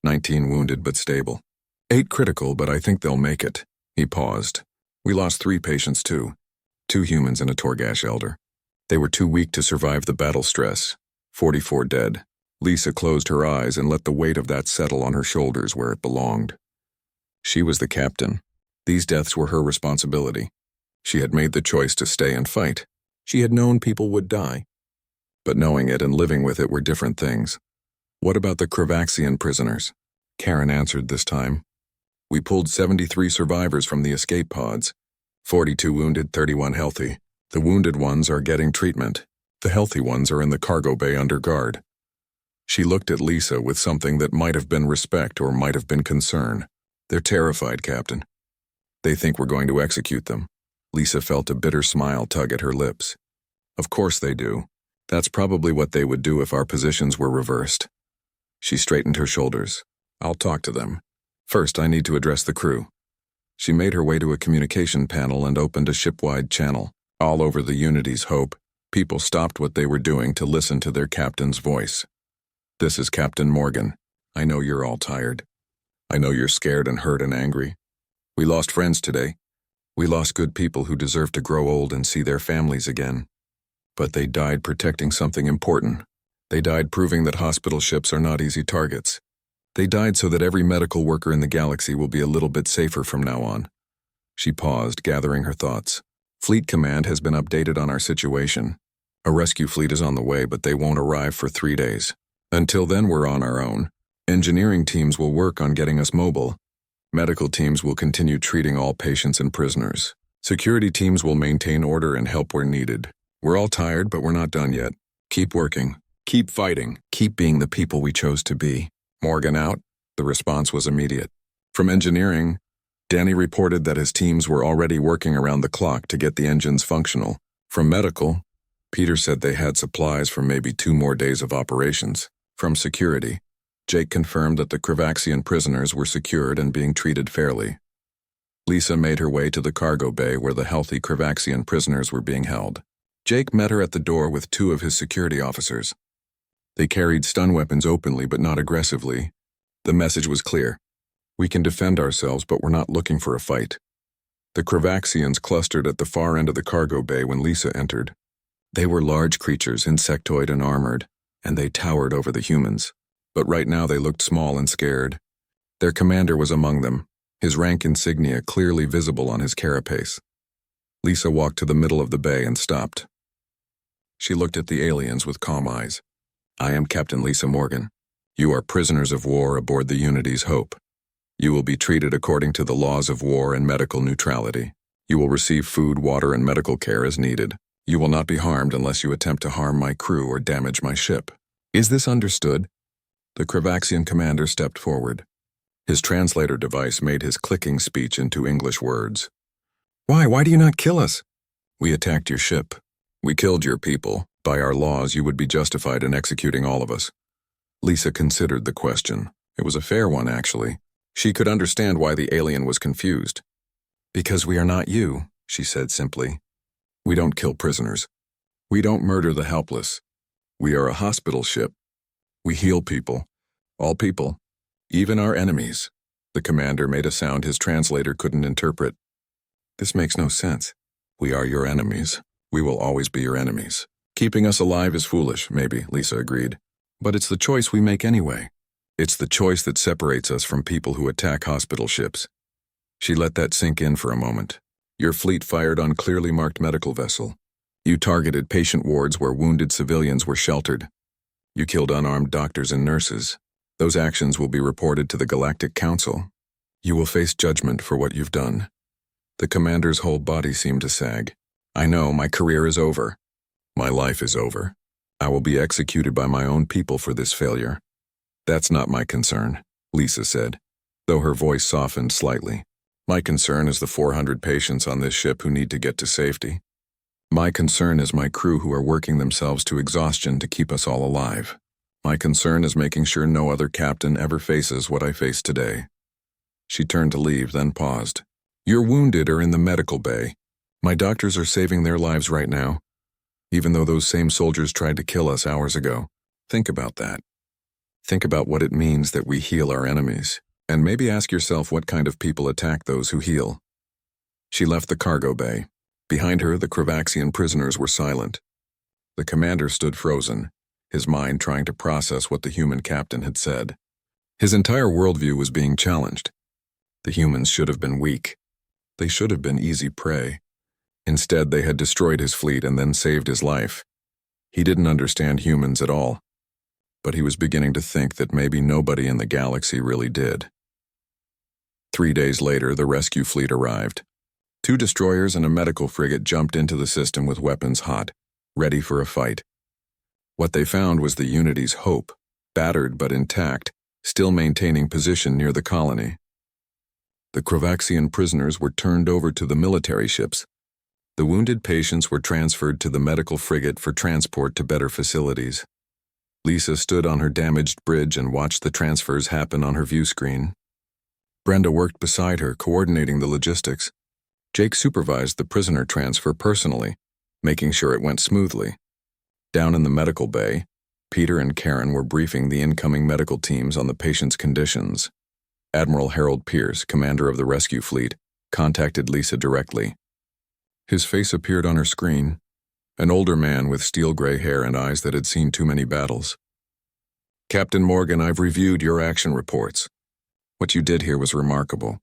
19 wounded but stable. 8 critical, but I think they'll make it." He paused. "We lost 3 patients too. 2 humans and a Torgash elder. They were too weak to survive the battle stress. 44 dead." Lisa closed her eyes and let the weight of that settle on her shoulders where it belonged. She was the captain. These deaths were her responsibility. She had made the choice to stay and fight. She had known people would die. But knowing it and living with it were different things. "What about the Kravaxian prisoners?" Karen answered this time. "We pulled 73 survivors from the escape pods. 42 wounded, 31 healthy. The wounded ones are getting treatment. The healthy ones are in the cargo bay under guard." She looked at Lisa with something that might have been respect or might have been concern. "They're terrified, Captain. They think we're going to execute them." Lisa felt a bitter smile tug at her lips. "Of course they do. That's probably what they would do if our positions were reversed." She straightened her shoulders. "I'll talk to them. First, I need to address the crew." She made her way to a communication panel and opened a ship-wide channel. All over the Unity's Hope, people stopped what they were doing to listen to their captain's voice. "This is Captain Morgan. I know you're all tired. I know you're scared and hurt and angry. We lost friends today. We lost good people who deserve to grow old and see their families again. But they died protecting something important. They died proving that hospital ships are not easy targets. They died so that every medical worker in the galaxy will be a little bit safer from now on." She paused, gathering her thoughts. "Fleet Command has been updated on our situation. A rescue fleet is on the way, but they won't arrive for 3 days. Until then, we're on our own. Engineering teams will work on getting us mobile. Medical teams will continue treating all patients and prisoners. Security teams will maintain order and help where needed. We're all tired, but we're not done yet. Keep working. Keep fighting. Keep being the people we chose to be." "Morgan out?" The response was immediate. From engineering, Danny reported that his teams were already working around the clock to get the engines functional. From medical, Peter said they had supplies for maybe 2 more days of operations. From security, Jake confirmed that the Kravaxian prisoners were secured and being treated fairly. Lisa made her way to the cargo bay where the healthy Kravaxian prisoners were being held. Jake met her at the door with 2 of his security officers. They carried stun weapons openly but not aggressively. The message was clear. "We can defend ourselves, but we're not looking for a fight." The Kravaxians clustered at the far end of the cargo bay when Lisa entered. They were large creatures, insectoid and armored, and they towered over the humans. But right now they looked small and scared. Their commander was among them, his rank insignia clearly visible on his carapace. Lisa walked to the middle of the bay and stopped. She looked at the aliens with calm eyes. "I am Captain Lisa Morgan. You are prisoners of war aboard the Unity's Hope. You will be treated according to the laws of war and medical neutrality. You will receive food, water, and medical care as needed. You will not be harmed unless you attempt to harm my crew or damage my ship. Is this understood?" The Kravaxian commander stepped forward. His translator device made his clicking speech into English words. Why do you not kill us?" "We attacked your ship. We killed your people. By our laws, you would be justified in executing all of us." Lisa considered the question. It was a fair one, actually. She could understand why the alien was confused. "Because we are not you," she said simply. "We don't kill prisoners. We don't murder the helpless. We are a hospital ship. We heal people. All people. Even our enemies." The commander made a sound his translator couldn't interpret. "This makes no sense. We are your enemies. We will always be your enemies. Keeping us alive is foolish, maybe," Lisa agreed. "But it's the choice we make anyway. It's the choice that separates us from people who attack hospital ships." She let that sink in for a moment. "Your fleet fired on clearly marked medical vessel. You targeted patient wards where wounded civilians were sheltered. You killed unarmed doctors and nurses. Those actions will be reported to the Galactic Council. You will face judgment for what you've done." The commander's whole body seemed to sag. "I know, my career is over. My life is over. I will be executed by my own people for this failure." "That's not my concern," Lisa said, though her voice softened slightly. "My concern is the 400 patients on this ship who need to get to safety. My concern is my crew who are working themselves to exhaustion to keep us all alive. My concern is making sure no other captain ever faces what I face today." She turned to leave, then paused. "Your wounded are in the medical bay. My doctors are saving their lives right now, even though those same soldiers tried to kill us hours ago. Think about that. Think about what it means that we heal our enemies, and maybe ask yourself what kind of people attack those who heal." She left the cargo bay. Behind her, the Kravaxian prisoners were silent. The commander stood frozen, his mind trying to process what the human captain had said. His entire worldview was being challenged. The humans should have been weak. They should have been easy prey. Instead, they had destroyed his fleet and then saved his life. He didn't understand humans at all, but he was beginning to think that maybe nobody in the galaxy really did. 3 days later, the rescue fleet arrived. 2 destroyers and a medical frigate jumped into the system with weapons hot, ready for a fight. What they found was the Unity's Hope, battered but intact, still maintaining position near the colony. The Kravaxian prisoners were turned over to the military ships. The wounded patients were transferred to the medical frigate for transport to better facilities. Lisa stood on her damaged bridge and watched the transfers happen on her view screen. Brenda worked beside her, coordinating the logistics. Jake supervised the prisoner transfer personally, making sure it went smoothly. Down in the medical bay, Peter and Karen were briefing the incoming medical teams on the patient's conditions. Admiral Harold Pierce, commander of the rescue fleet, contacted Lisa directly. His face appeared on her screen, an older man with steel-gray hair and eyes that had seen too many battles. "Captain Morgan, I've reviewed your action reports. What you did here was remarkable.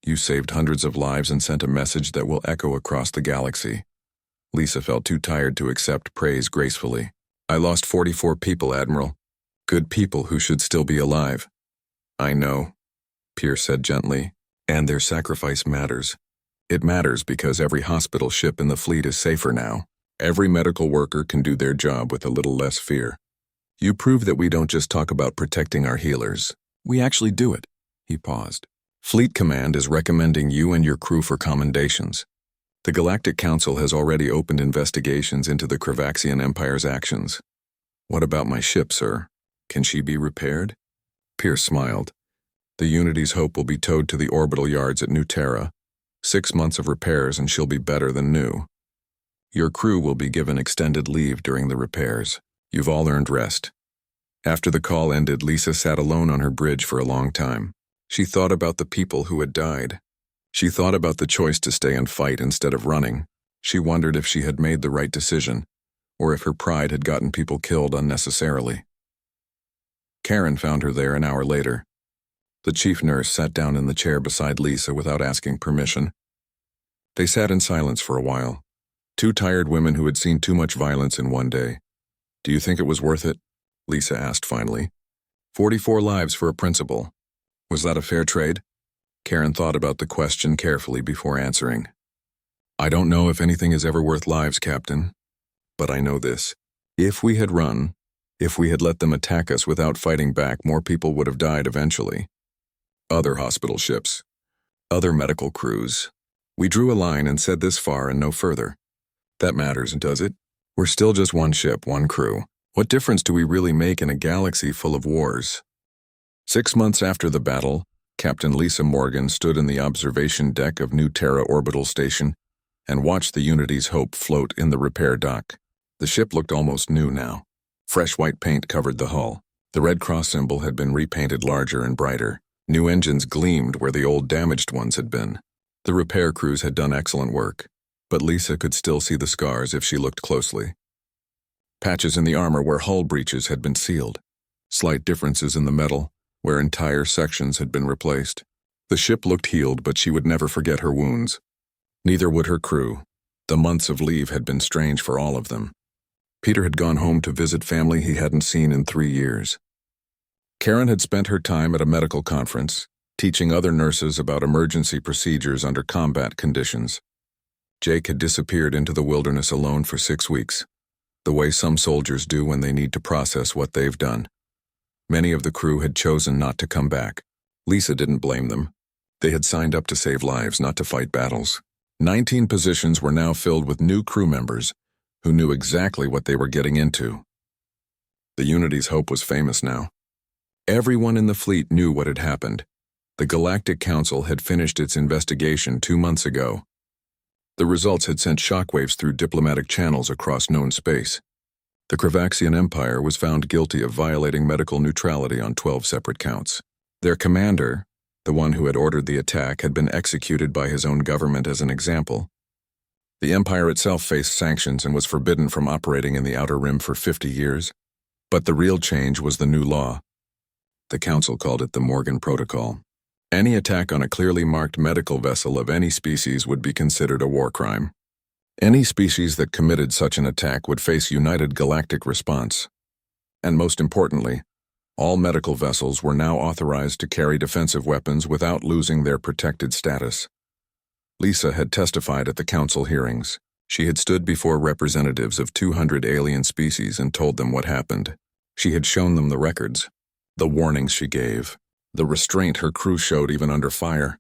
You saved hundreds of lives and sent a message that will echo across the galaxy." Lisa felt too tired to accept praise gracefully. "I lost 44 people, Admiral. Good people who should still be alive." "I know," Pierce said gently, "and their sacrifice matters. It matters because every hospital ship in the fleet is safer now. Every medical worker can do their job with a little less fear. You prove that we don't just talk about protecting our healers. We actually do it." He paused. "Fleet Command is recommending you and your crew for commendations. The Galactic Council has already opened investigations into the Kravaxian Empire's actions." "What about my ship, sir? Can she be repaired?" Pierce smiled. "The Unity's Hope will be towed to the orbital yards at New Terra. 6 months of repairs and she'll be better than new. Your crew will be given extended leave during the repairs. You've all earned rest." After the call ended, Lisa sat alone on her bridge for a long time. She thought about the people who had died. She thought about the choice to stay and fight instead of running. She wondered if she had made the right decision, or if her pride had gotten people killed unnecessarily. Karen found her there an hour later. The chief nurse sat down in the chair beside Lisa without asking permission. They sat in silence for a while. Two tired women who had seen too much violence in one day. "Do you think it was worth it?" Lisa asked finally. 44 lives for a principal. Was that a fair trade? Karen thought about the question carefully before answering. "I don't know if anything is ever worth lives, Captain. But I know this. If we had run, if we had let them attack us without fighting back, more people would have died eventually. Other hospital ships. Other medical crews. We drew a line and said this far and no further. That matters, does it? We're still just one ship, one crew. What difference do we really make in a galaxy full of wars?" 6 months after the battle, Captain Lisa Morgan stood in the observation deck of New Terra Orbital Station and watched the Unity's Hope float in the repair dock. The ship looked almost new now. Fresh white paint covered the hull. The Red Cross symbol had been repainted larger and brighter. New engines gleamed where the old damaged ones had been. The repair crews had done excellent work, but Lisa could still see the scars if she looked closely. Patches in the armor where hull breaches had been sealed. Slight differences in the metal, where entire sections had been replaced. The ship looked healed, but she would never forget her wounds. Neither would her crew. The months of leave had been strange for all of them. Peter had gone home to visit family he hadn't seen in 3 years. Karen had spent her time at a medical conference, teaching other nurses about emergency procedures under combat conditions. Jake had disappeared into the wilderness alone for 6 weeks, the way some soldiers do when they need to process what they've done. Many of the crew had chosen not to come back. Lisa didn't blame them. They had signed up to save lives, not to fight battles. 19 positions were now filled with new crew members who knew exactly what they were getting into. The Unity's Hope was famous now. Everyone in the fleet knew what had happened. The Galactic Council had finished its investigation 2 months ago. The results had sent shockwaves through diplomatic channels across known space. The Kravaxian Empire was found guilty of violating medical neutrality on 12 separate counts. Their commander, the one who had ordered the attack, had been executed by his own government as an example. The Empire itself faced sanctions and was forbidden from operating in the Outer Rim for 50 years. But the real change was the new law. The Council called it the Morgan Protocol. Any attack on a clearly marked medical vessel of any species would be considered a war crime. Any species that committed such an attack would face united galactic response. And most importantly, all medical vessels were now authorized to carry defensive weapons without losing their protected status. Lisa had testified at the Council hearings. She had stood before representatives of 200 alien species and told them what happened. She had shown them the records, the warnings she gave, the restraint her crew showed even under fire.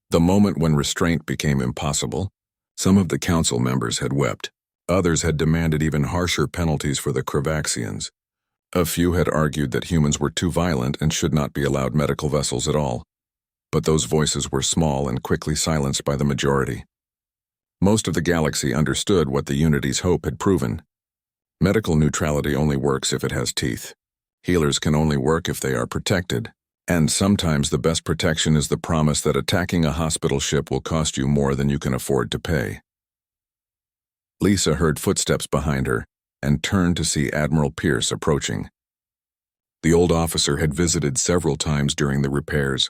The moment when restraint became impossible, some of the council members had wept. Others had demanded even harsher penalties for the Kravaxians. A few had argued that humans were too violent and should not be allowed medical vessels at all. But those voices were small and quickly silenced by the majority. Most of the galaxy understood what the Unity's hope had proven. Medical neutrality only works if it has teeth. Healers can only work if they are protected. And sometimes the best protection is the promise that attacking a hospital ship will cost you more than you can afford to pay. Lisa heard footsteps behind her and turned to see Admiral Pierce approaching. The old officer had visited several times during the repairs,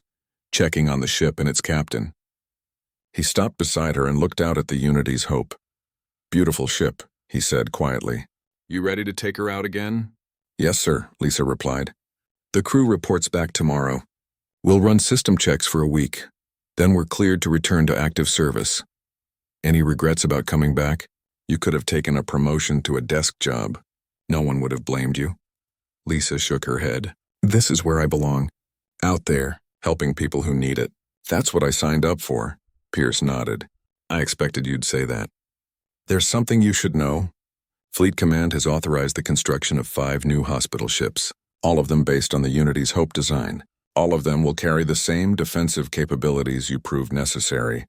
checking on the ship and its captain. He stopped beside her and looked out at the Unity's Hope. "Beautiful ship," he said quietly. "You ready to take her out again?" "Yes, sir," Lisa replied. "The crew reports back tomorrow. We'll run system checks for a week. Then we're cleared to return to active service. Any regrets about coming back? You could have taken a promotion to a desk job. No one would have blamed you." Lisa shook her head. "This is where I belong. Out there, helping people who need it. That's what I signed up for." Pierce nodded. "I expected you'd say that. There's something you should know. Fleet Command has authorized the construction of 5 new hospital ships, all of them based on the Unity's Hope design. All of them will carry the same defensive capabilities you proved necessary.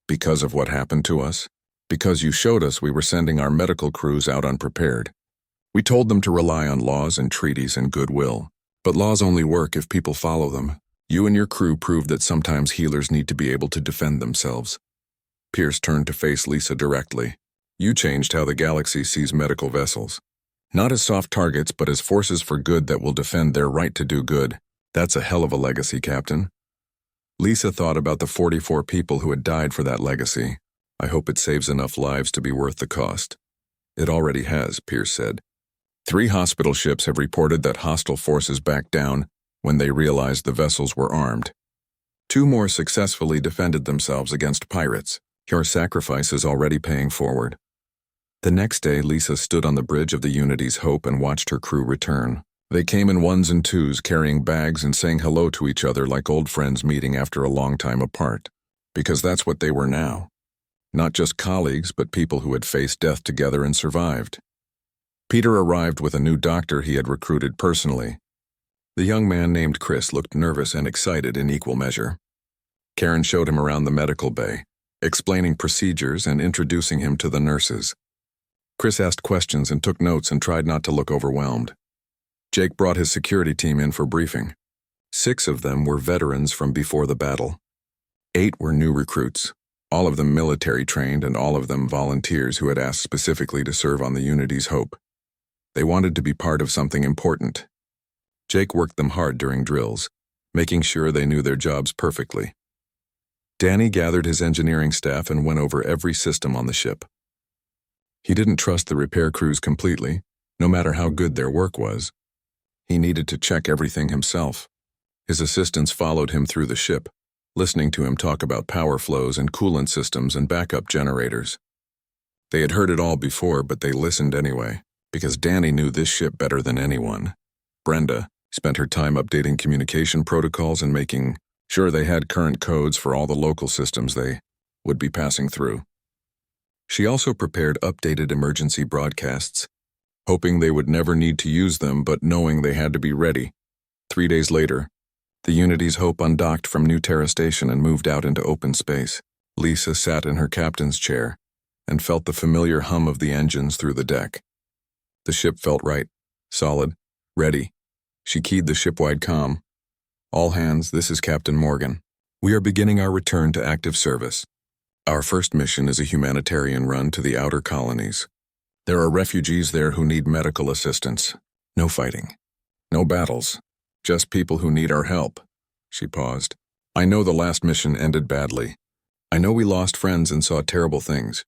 Because of what happened to us, because you showed us we were sending our medical crews out unprepared. We told them to rely on laws and treaties and goodwill. But laws only work if people follow them. You and your crew proved that sometimes healers need to be able to defend themselves." Pierce turned to face Lisa directly. "You changed how the galaxy sees medical vessels. Not as soft targets, but as forces for good that will defend their right to do good. That's a hell of a legacy, Captain." Lisa thought about the 44 people who had died for that legacy. "I hope it saves enough lives to be worth the cost." "It already has," Pierce said. 3 hospital ships have reported that hostile forces backed down when they realized the vessels were armed. 2 more successfully defended themselves against pirates. Your sacrifice is already paying forward. The next day, Lisa stood on the bridge of the Unity's Hope and watched her crew return. They came in 1s and 2s, carrying bags and saying hello to each other like old friends meeting after a long time apart. Because that's what they were now. Not just colleagues, but people who had faced death together and survived. Peter arrived with a new doctor he had recruited personally. The young man named Chris looked nervous and excited in equal measure. Karen showed him around the medical bay, explaining procedures and introducing him to the nurses. Chris asked questions and took notes and tried not to look overwhelmed. Jake brought his security team in for briefing. 6 of them were veterans from before the battle. 8 were new recruits, all of them military trained and all of them volunteers who had asked specifically to serve on the Unity's Hope. They wanted to be part of something important. Jake worked them hard during drills, making sure they knew their jobs perfectly. Danny gathered his engineering staff and went over every system on the ship. He didn't trust the repair crews completely, no matter how good their work was. He needed to check everything himself. His assistants followed him through the ship, listening to him talk about power flows and coolant systems and backup generators. They had heard it all before, but they listened anyway, because Danny knew this ship better than anyone. Brenda spent her time updating communication protocols and making sure they had current codes for all the local systems they would be passing through. She also prepared updated emergency broadcasts, hoping they would never need to use them but knowing they had to be ready. 3 days later, the Unity's Hope undocked from New Terra Station and moved out into open space. Lisa sat in her captain's chair and felt the familiar hum of the engines through the deck. The ship felt right, solid, ready. She keyed the shipwide comm. "All hands, this is Captain Morgan. We are beginning our return to active service. Our first mission is a humanitarian run to the outer colonies. There are refugees there who need medical assistance. No fighting. No battles. Just people who need our help." She paused. "I know the last mission ended badly. I know we lost friends and saw terrible things.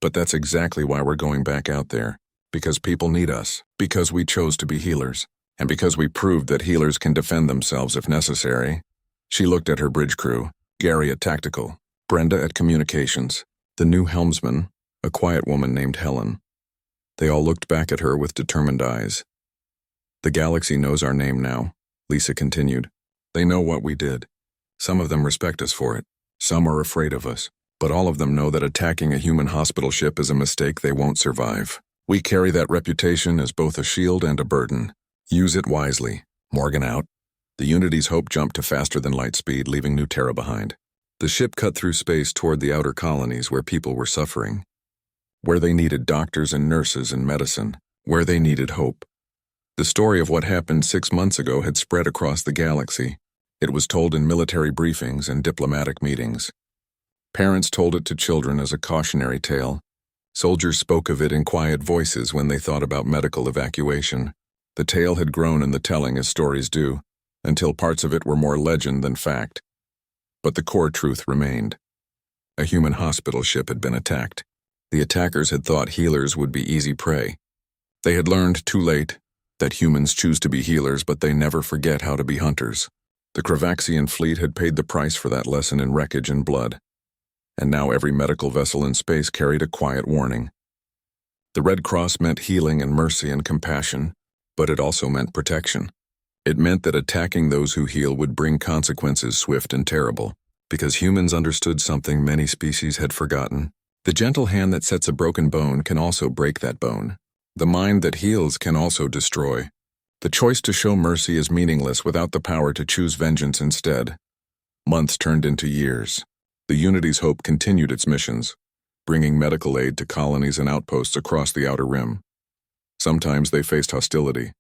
But that's exactly why we're going back out there. Because people need us. Because we chose to be healers. And because we proved that healers can defend themselves if necessary." She looked at her bridge crew, Gary at Tactical, Brenda at Communications, the new helmsman, a quiet woman named Helen. They all looked back at her with determined eyes. The galaxy knows our name now, Lisa continued. They know what we did. Some of them respect us for it. Some are afraid of us. But all of them know that attacking a human hospital ship is a mistake they won't survive. We carry that reputation as both a shield and a burden. Use it wisely. Morgan out. The Unity's hope jumped to faster than light speed, leaving New Terra behind. The ship cut through space toward the outer colonies where people were suffering. Where they needed doctors and nurses and medicine. Where they needed hope. The story of what happened 6 months ago had spread across the galaxy. It was told in military briefings and diplomatic meetings. Parents told it to children as a cautionary tale. Soldiers spoke of it in quiet voices when they thought about medical evacuation. The tale had grown in the telling as stories do, until parts of it were more legend than fact. But the core truth remained. A human hospital ship had been attacked. The attackers had thought healers would be easy prey. They had learned too late that humans choose to be healers, but they never forget how to be hunters. The Cravaxian fleet had paid the price for that lesson in wreckage and blood. And now every medical vessel in space carried a quiet warning. The Red Cross meant healing and mercy and compassion, but it also meant protection. It meant that attacking those who heal would bring consequences swift and terrible, because humans understood something many species had forgotten. The gentle hand that sets a broken bone can also break that bone. The mind that heals can also destroy. The choice to show mercy is meaningless without the power to choose vengeance instead. Months turned into years. The Unity's hope continued its missions, bringing medical aid to colonies and outposts across the Outer Rim. Sometimes they faced hostility.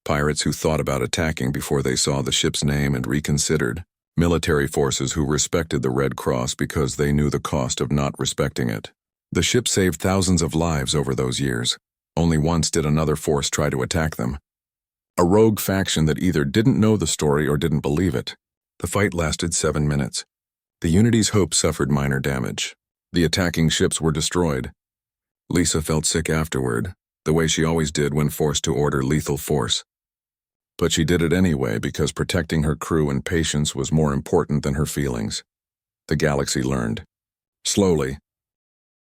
Pirates who thought about attacking before they saw the ship's name and reconsidered. Military forces who respected the Red Cross because they knew the cost of not respecting it. The ship saved thousands of lives over those years. Only once did another force try to attack them. A rogue faction that either didn't know the story or didn't believe it. The fight lasted 7 minutes. The Unity's hope suffered minor damage. The attacking ships were destroyed. Lisa felt sick afterward, the way she always did when forced to order lethal force. But she did it anyway because protecting her crew and patients was more important than her feelings. The galaxy learned. Slowly,